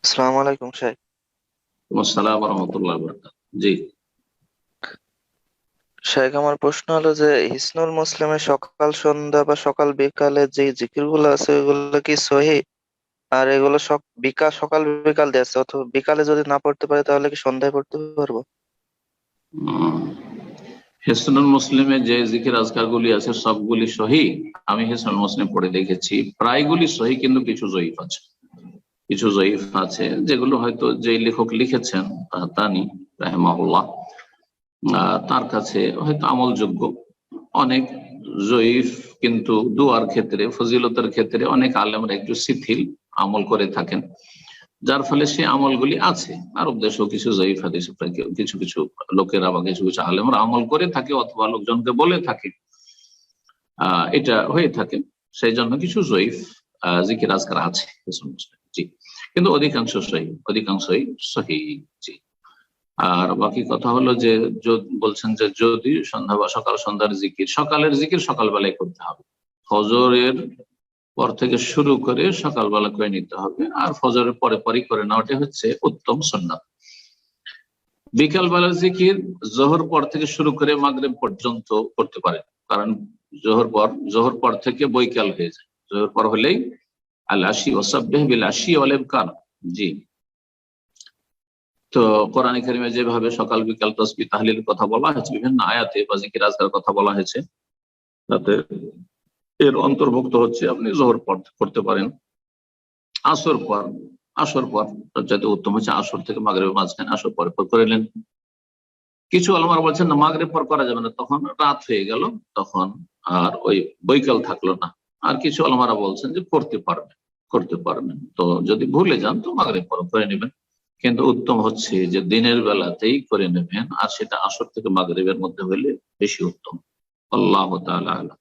আসসালামু আলাইকুম শেখ। আসসালাম রহমতুল্লাহ বরকাত। জি। শেখ, আমার প্রশ্ন হলো যে হিসনুল মুসলিমের সকাল সন্ধ্যা বা সকাল বিকালে যে জিকির গুলো আছে ওইগুলো কি সহি? আর এগুলো বিকাল সকাল বিকাল দিয়ে আছে, অথবা বিকালে যদি না পড়তে পারে তাহলে কি সন্ধ্যায় পড়তে পারবো? উম, হিসনুল মুসলিমে যে জিকির আজকার গুলি আছে সবগুলি সহি। আমি হিসনুল মুসলিম পড়ে দেখেছি, প্রায়গুলি সহি, কিন্তু কিছু জয়ীফ আছে। কিছু জয়ীফ আছে যেগুলো হয়তো যে লেখক লিখেছেন তানি রাহিমাহুল্লাহ, তার কাছে হয়তো আমলযোগ্য। অনেক জয়ীফ কিন্তু দুয়ার ক্ষেত্রে, ফজিলতের ক্ষেত্রে অনেক আলেমরা একটু শিথিল আমল করে থাকেন, যার ফলে সে আমলগুলি আছে। আরব দেশেও কিছু জয়ীফ হাদিস প্রায় কিছু কিছু লোকেরা বা কিছু কিছু আলেমরা আমল করে থাকে অথবা লোকজনকে বলে থাকে, এটা হয়ে থাকে। সেই জন্য কিছু জয়ীফ জিকির আজকার আছে হিসনুল মুসলিম। জি। কিন্তু অধিকাংশ সহি, অধিকাংশই সহি। জি। আর বাকি কথা হলো যে বলছেন যে যদি সন্ধ্যা বা সকাল সন্ধ্যার জিকির, সকালের জিকির সকালবেলায় করতে হবে, ফজরের পর থেকে শুরু করে সকালবেলা করে নিতে হবে, আর ফজরের পরে পরই করে নেওয়াটা হচ্ছে উত্তম সুন্নাত। বিকাল বেলার জিকির জোহর পর থেকে শুরু করে মাগরিব পর্যন্ত করতে পারে, কারণ জোহর পর থেকে বৈকাল হয়ে যায়। জোহর পর হলেই আল আশি ওয়াসাব্বিহ বিল আশি ওয়াল ইবকার। জি। তো কোরআন কারিমে যেভাবে সকাল বিকাল তাসবিহ তাহলিলের কথা বলা হয়েছে, বিভিন্ন আয়াতে বা জিকির আজকার কথা বলা হয়েছে, তাতে এর অন্তর্ভুক্ত হচ্ছে আপনি জোহর পর করতে পারেন, আসর পর, আসর পর সবচাইতে উত্তম হচ্ছে আসর থেকে মাগরিবের মাঝখানে, আসর পরে পর করে নেন। কিছু আলমারা বলছেন না, মাগরিব পর করা যাবে না, তখন রাত হয়ে গেল, তখন আর ওই বৈকাল থাকলো না। আর কিছু আলমারা বলছেন যে করতে পারবেন, তো যদি ভুলে যান তো মাগরিব পর করে নেবেন। কিন্তু উত্তম হচ্ছে যে দিনের বেলাতেই করে নেবেন, আর সেটা আসর থেকে মাগরিবের মধ্যে হলে বেশি উত্তম। আল্লাহ তাআলা আলাম।